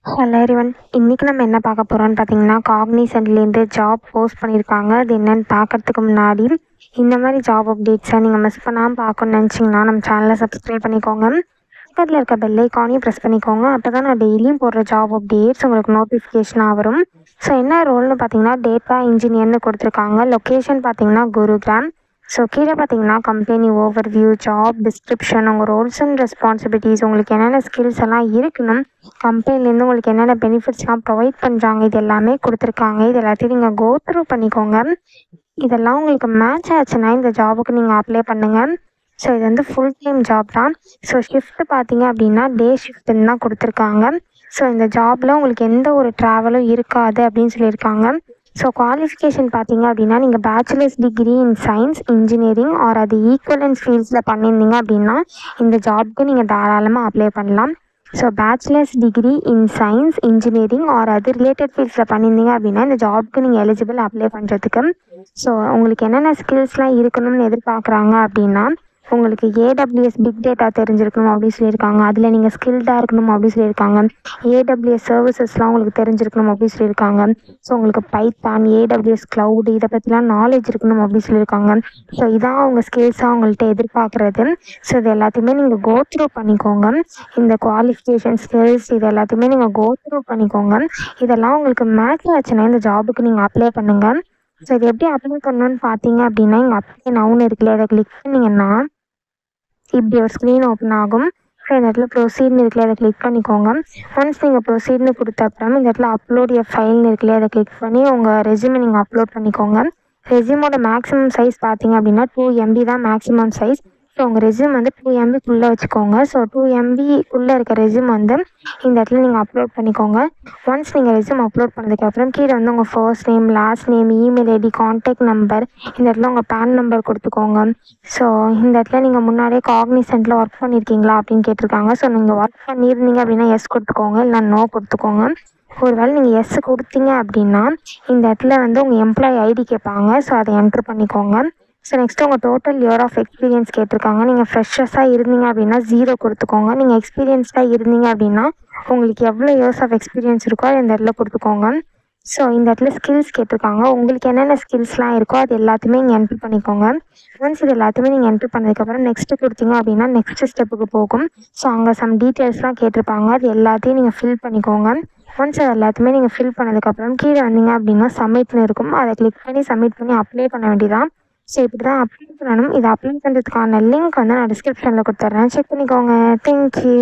Hello everyone. இன்றைக்கி நம்ம என்ன பார்க்க போகிறோம்னு பார்த்தீங்கன்னா, காக்னிசன்ட்லேருந்து ஜாப் போஸ்ட் பண்ணியிருக்காங்க. அது என்னென்னு பார்க்கறதுக்கு முன்னாடி இந்த மாதிரி ஜாப் அப்டேட்ஸை நீங்கள் மிஸ் பண்ணாமல் பார்க்கணுன்னு நினச்சிங்கன்னா நம்ம சேனலை சப்ஸ்கிரைப் பண்ணிக்கோங்க. பக்கத்தில் இருக்க பெல் ஐக்கானையும் ப்ரெஸ் பண்ணிக்கோங்க. அப்போ தான் நான் டெய்லியும் போடுற ஜாப் அப்டேட்ஸ் உங்களுக்கு நோட்டிஃபிகேஷனாக வரும். ஸோ என்ன ரோல்னு பார்த்தீங்கன்னா, டேட்டா இன்ஜினியர்னு கொடுத்துருக்காங்க. லொக்கேஷன் பார்த்தீங்கன்னா குருகிராம். ஸோ கீழே பார்த்தீங்கன்னா கம்பெனி ஓவர்வியூ, ஜாப் டிஸ்கிரிப்ஷன், உங்கள் ரோல்ஸ் அண்ட் ரெஸ்பான்சிபிலிட்டிஸ், உங்களுக்கு என்னென்ன ஸ்கில்ஸ் எல்லாம் இருக்கணும், கம்பெனிலேருந்து உங்களுக்கு என்னென்ன பெனிஃபிட்ஸ்லாம் ப்ரொவைட் பண்ணுறாங்க, இது எல்லாமே கொடுத்துருக்காங்க. இது எல்லாத்தையும் நீங்கள் கோ த்ரூ பண்ணிக்கோங்க. இதெல்லாம் உங்களுக்கு மேட்ச் ஆச்சுன்னா இந்த ஜாபுக்கு நீங்கள் அப்ளை பண்ணுங்கள். ஸோ இது வந்து ஃபுல் டைம் ஜாப் தான். ஸோ ஷிஃப்ட்டு பார்த்தீங்க அப்படின்னா டே ஷிஃப்ட்டுன்னு தான் கொடுத்துருக்காங்க. ஸோ இந்த ஜாபில் உங்களுக்கு எந்த ஒரு ட்ராவலும் இருக்காது அப்படின்னு சொல்லியிருக்காங்க. ஸோ குவாலிஃபிகேஷன் பார்த்தீங்க அப்படின்னா நீங்கள் bachelors degree in science engineering or அது ஈக்குவலன்ஸ் ஃபீல்ட்ஸில் பண்ணியிருந்தீங்க அப்படின்னா இந்த ஜாப்க்கு நீங்கள் தாராளமாக அப்ளை பண்ணலாம். So bachelors degree in science engineering or அது ரிலேட்டட் ஃபீல்ட்ஸில் பண்ணியிருந்தீங்க அப்படின்னா இந்த ஜாப்க்கு நீங்கள் எலிஜிபிள் அப்ளை பண்ணுறதுக்கு. ஸோ உங்களுக்கு என்னென்ன ஸ்கில்ஸ்லாம் இருக்கணும்னு எதிர்பார்க்குறாங்க அப்படின்னா, உங்களுக்கு ஏடபிள்யூஎஸ் பிக் டேட்டா தெரிஞ்சிருக்கணும் அப்படின்னு சொல்லியிருக்காங்க. அதில் நீங்கள் ஸ்கில்டாக இருக்கணும் அப்படின்னு சொல்லியிருக்காங்க. ஏடபிள்யூஎஸ் சர்வீசஸ்லாம் உங்களுக்கு தெரிஞ்சிருக்கணும் அப்படின்னு சொல்லியிருக்காங்க. ஸோ உங்களுக்கு பைத்தான், ஏடபிள்யூஎஸ் க்ளவுடு இதை பற்றிலாம் நாலேஜ் இருக்கணும் அப்படின்னு சொல்லியிருக்காங்க. ஸோ இதான் அவங்க ஸ்கில்ஸாக அவங்கள்ட்ட எதிர்பார்க்குறது. ஸோ இது எல்லாத்தையுமே நீங்கள் கோ த்ரூ பண்ணிக்கோங்க. இந்த குவாலிஃபிகேஷன் ஸ்கில்ஸ் இது எல்லாத்தையுமே நீங்கள் கோ த்ரூ பண்ணிக்கோங்க. இதெல்லாம் உங்களுக்கு மேட்ச் ஆச்சுன்னா இந்த ஜாபுக்கு நீங்கள் அப்ளை பண்ணுங்கள். ஸோ இது எப்படி அப்ளை பண்ணணும்னு பார்த்தீங்க அப்படின்னா, இங்கே அப்ளை நவுன்னு இருக்குல்ல, அதை கிளிக் பண்ணிங்கன்னா இப்படி ஒரு ஸ்க்ரீன் ஓப்பன் ஆகும். ஸோ இந்த இடத்துல ப்ரொசீட்னு இருக்குல்ல, அதை கிளிக் பண்ணிக்கோங்க. ஒன்ஸ் நீங்கள் ப்ரொசீட்னு கொடுத்த அப்புறம் இந்த இடத்துல அப்லோட் எ ஃபைல்னு இருக்குல்ல, அதை கிளிக் பண்ணி உங்கள் ரெஸ்யூமை நீங்கள் அப்லோட் பண்ணிக்கோங்க. ரெஸ்யூமோட மேக்ஸிமம் சைஸ் பார்த்தீங்க அப்படின்னா 2 MB தான் மேக்ஸிமம் சைஸ். ஸோ உங்கள் ரெஸ்யூம் வந்து 2 MBக்குள்ளே வச்சுக்கோங்க. ஸோ 2 MBக்குள்ளே இருக்க ரெஸ்யூம் வந்து இந்த இடத்துல நீங்கள் அப்லோட் பண்ணிக்கோங்க. ஒன்ஸ் நீங்கள் ரெஸ்யூம் அப்லோட் பண்ணதுக்கப்புறம் கீழே வந்து உங்கள் first name, last name, email ID, contact number, இந்த இடத்துல உங்கள் பேன் நம்பர் கொடுத்துக்கோங்க. ஸோ இந்த இடத்துல நீங்கள் முன்னாடியே காக்னிசன்ட்டில் ஒர்க் பண்ணியிருக்கீங்களா அப்படின்னு கேட்டிருக்காங்க. ஸோ நீங்கள் ஒர்க் பண்ணியிருந்தீங்க அப்படின்னா எஸ் கொடுத்துக்கோங்க, இல்லை நோ கொடுத்துக்கோங்க. ஒருவேளை நீங்கள் எஸ் கொடுத்தீங்க அப்படின்னா இந்த இடத்துல வந்து உங்கள் எம்ப்ளாயி ஐடி கேட்பாங்க. ஸோ அதை என்ட்ரு பண்ணிக்கோங்க. ஸோ நெக்ஸ்ட்டு உங்கள் டோட்டல் இயர் ஆஃப் எக்ஸ்பீரியன்ஸ் கேட்டிருக்காங்க. நீங்கள் ஃப்ரெஷர்ஸாக இருந்தீங்க அப்படின்னா 0 கொடுத்துக்கோங்க. நீங்கள் எக்ஸ்பீரியன்ஸ்டாக இருந்தீங்க அப்படின்னா உங்களுக்கு எவ்வளோ இயர்ஸ் ஆஃப் எக்ஸ்பீரியன்ஸ் இருக்கோ அதை இந்த இடத்துல கொடுத்துக்கோங்க. ஸோ இந்த இடத்துல ஸ்கில்ஸ் கேட்டிருக்காங்க. உங்களுக்கு என்னென்ன ஸ்கில்ஸ்லாம் இருக்கோ அது எல்லாத்தையுமே இங்கே என்ட்ரு பண்ணிக்கோங்க. ஒன்ஸ் இது எல்லாத்தையுமே நீங்கள் என்ட்ரு பண்ணதுக்கப்புறம் நெக்ஸ்ட்டு கொடுத்தீங்க அப்படின்னா நெக்ஸ்ட் ஸ்டெப்புக்கு போகும். ஸோ அங்கே சம் டீட்டெயில்ஸ்லாம் கேட்டிருப்பாங்க. அது எல்லாத்தையும் நீங்கள் ஃபில் பண்ணிக்கோங்க. ஒன்ஸ் அது எல்லாத்தையுமே நீங்கள் ஃபில் பண்ணதுக்கப்புறம் கீழே வந்தீங்க அப்படின்னா சப்மிட்னு இருக்கும். அதை கிளிக் பண்ணி சப்மிட் பண்ணி அப்ளை பண்ண வேண்டியதான். ஸோ இப்படி தான் அப்ளை பண்ணணும். இதை அப்ளை பண்ணுறதுக்கான லிங்க் வந்து நான் டிஸ்கிரிப்ஷனில் கொடுத்துட்றேன். செக் பண்ணிக்கோங்க. தேங்க்யூ.